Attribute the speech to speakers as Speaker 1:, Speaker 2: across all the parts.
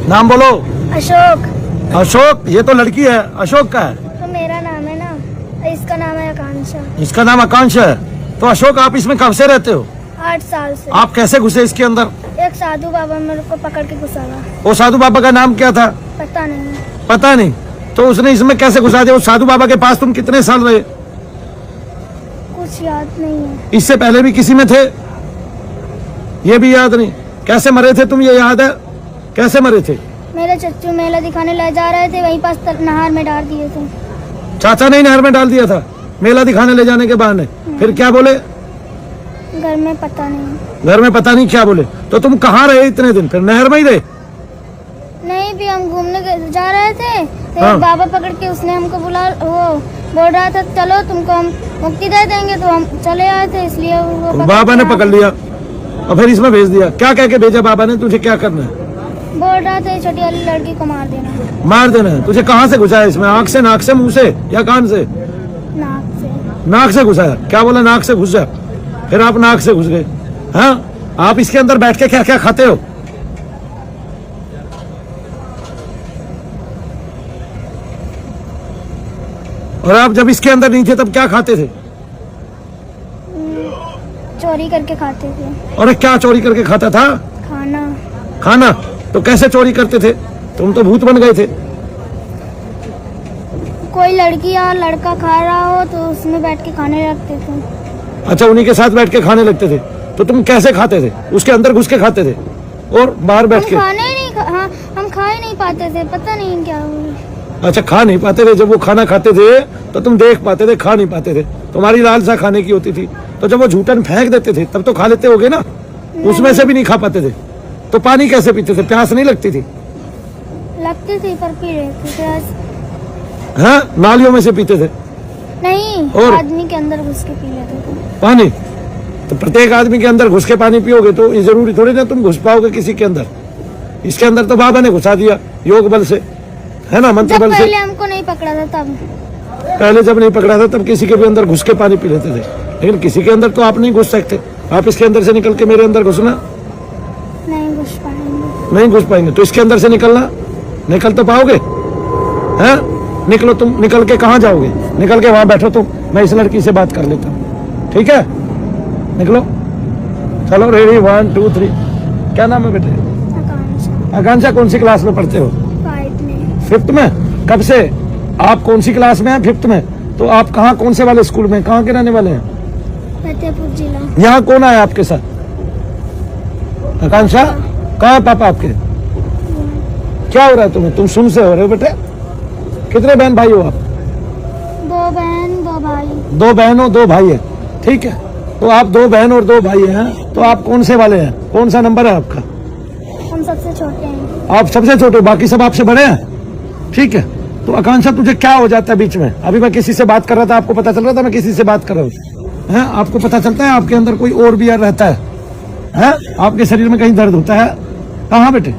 Speaker 1: नाम बोलो।
Speaker 2: अशोक।
Speaker 1: अशोक, ये तो लड़की है, अशोक का है।
Speaker 2: तो मेरा नाम है ना, इसका नाम है आकांक्षा।
Speaker 1: इसका नाम आकांक्षा है। तो अशोक, आप इसमें कब से रहते हो?
Speaker 2: 8 साल से।
Speaker 1: आप कैसे घुसे इसके अंदर?
Speaker 2: एक साधु बाबा मेरे को पकड़ के घुसाया।
Speaker 1: वो साधु बाबा का नाम क्या था?
Speaker 2: पता नहीं।
Speaker 1: पता नहीं। तो उसने इसमें कैसे घुसा दिया? वो साधु बाबा के पास तुम कितने साल रहे?
Speaker 2: कुछ याद नहीं है।
Speaker 1: इससे पहले भी किसी में थे? ये भी याद नहीं। कैसे मरे थे तुम, ये याद है? कैसे मरे थे?
Speaker 2: मेरे चच्चू मेला दिखाने ले जा रहे थे, वहीं पास नहर में डाल दिए थे।
Speaker 1: चाचा ने नहर में डाल दिया था मेला दिखाने ले जाने के बहाने? फिर क्या बोले?
Speaker 2: घर में पता नहीं।
Speaker 1: घर में पता नहीं क्या बोले। तो तुम कहाँ रहे इतने दिन? फिर नहर में ही रहे?
Speaker 2: नहीं, भी हम घूमने जा रहे थे तो
Speaker 1: हाँ।
Speaker 2: बाबा पकड़ के उसने हमको वो बोल रहा था चलो तुमको हम मुक्ति दे देंगे, तो हम चले आए थे, इसलिए वो
Speaker 1: बाबा ने पकड़ लिया और फिर इसमें भेज दिया। क्या कह के भेजा बाबा ने? तुझे क्या करना है?
Speaker 2: बोल रहा था छोटी वाली लड़की को मार देना।
Speaker 1: मार देना है? तुझे कहाँ से घुसाया इसमें? आँख से, नाक से, मुंह से या कान से?
Speaker 2: नाक से।
Speaker 1: नाक से घुसाया। क्या बोला? नाक से घुस जा। फिर आप नाक से घुस गए। हाँ, आप इसके अंदर बैठ के क्या क्या खाते हो? और आप जब इसके अंदर नहीं थे तब क्या खाते थे?
Speaker 2: चोरी करके खाते थे।
Speaker 1: और क्या चोरी करके खाता था?
Speaker 2: खाना।
Speaker 1: खाना? तो कैसे चोरी करते थे? तुम तो भूत बन गए थे।
Speaker 2: कोई लड़की या लड़का खा रहा हो तो उसमें बैठ के खाने लगते थे।
Speaker 1: अच्छा, उन्हीं के साथ बैठ के खाने लगते थे। तो तुम कैसे खाते थे? उसके अंदर घुस के खाते थे और बाहर बैठ के?
Speaker 2: हम खाने ही नहीं हाँ, हम खा ही नहीं पाते थे, पता नहीं क्या हुआ।
Speaker 1: अच्छा, खा नहीं पाते थे। जब वो खाना खाते थे तो तुम देख पाते थे, खा नहीं पाते थे। तुम्हारी लालसा खाने की होती थी। तो जब वो झूठन फेंक देते थे तब तो खा लेते होगे ना? उसमें से भी नहीं खा पाते थे। तो पानी कैसे पीते थे? प्यास नहीं लगती थी?
Speaker 2: लगती थी पर पी रहे थे।
Speaker 1: हाँ, नालियों में से पीते थे?
Speaker 2: नहीं,
Speaker 1: और?
Speaker 2: आदमी के अंदर घुस के पी लेते थे
Speaker 1: पानी? तो प्रत्येक आदमी के अंदर घुस के पानी पियोगे तो ये जरूरी थोड़ी ना तुम घुस पाओगे किसी के अंदर। इसके अंदर तो बाबा ने घुसा दिया योग बल से, है ना, मंत्र बल से।
Speaker 2: पहले हमको नहीं पकड़ा था तब।
Speaker 1: पहले जब नहीं पकड़ा था तब किसी के भी अंदर घुस के पानी पी लेते थे, लेकिन किसी के अंदर तो आप नहीं घुस सकते। आप इसके अंदर से निकल के मेरे अंदर घुसना
Speaker 2: नहीं घुस पाएंगे।
Speaker 1: नहीं घुस पाएंगे। तो इसके अंदर से निकलना, निकल तो पाओगे? हैं? निकलो। तुम निकल के कहाँ जाओगे? निकल के वहां बैठो तुम, मैं इस लड़की से बात कर लेता हूँ, ठीक है? निकलो, चलो, रेडी, 1 2 3। क्या नाम है बेटे?
Speaker 2: आकांक्षा।
Speaker 1: आकांक्षा, कौन सी क्लास में पढ़ते हो?
Speaker 2: 5 में।
Speaker 1: 5th में? कब से? आप कौन सी क्लास में हैं? 5th में। तो आप कहाँ, कौन से वाले स्कूल में, कहाँ के रहने वाले हैं?
Speaker 2: फतेहपुर जिला।
Speaker 1: यहाँ कौन आया आपके साथ? आकांक्षा, कहाँ है पापा आपके? क्या हो रहा है तुम्हें? तुम सुन से हो रहे हो बेटे? कितने बहन भाई हो आप?
Speaker 2: 2 बहन 2 भाई।
Speaker 1: 2 बहन हो 2 भाई है, ठीक है। तो आप 2 बहन और 2 भाई हैं, तो आप कौन से वाले हैं? कौन सा नंबर है आपका?
Speaker 2: हम सबसे छोटे हैं।
Speaker 1: आप सबसे छोटे, बाकी सब आपसे बड़े हैं, ठीक है। तो आकांक्षा, तुझे क्या हो जाता है बीच में? अभी मैं किसी से बात कर रहा था, आपको पता चल रहा था मैं किसी से बात कर रहा हूँ? है, आपको पता चलता है आपके अंदर कोई और भी यार रहता है? आपके शरीर में कहीं दर्द होता है? कहाँ बेटे?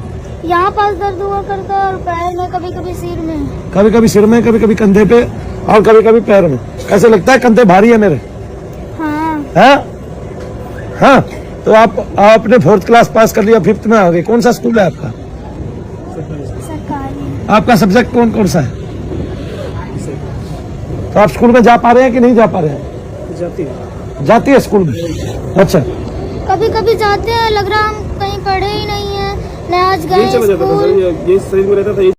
Speaker 2: यहाँ पास दर्द हुआ करता है और पैर में, कभी कभी सिर में।
Speaker 1: कभी कभी सिर में, कभी कभी कंधे पे और कभी कभी पैर में। कैसे लगता है कंधे भारी है मेरे?
Speaker 2: हाँ।
Speaker 1: हाँ। तो आपने 4th क्लास पास कर लिया, 5th में आ गए। कौन सा स्कूल है आपका?
Speaker 2: सरकारी।
Speaker 1: आपका सब्जेक्ट कौन कौन सा है? तो आप स्कूल में जा पा रहे हैं कि नहीं जा पा रहे हैं? जाती है स्कूल में? अच्छा।
Speaker 2: कभी कभी जाते हैं, लग रहा हम कहीं पढ़े ही नहीं है, न आज गए स्कूल।
Speaker 3: ये शरीर में रहता था।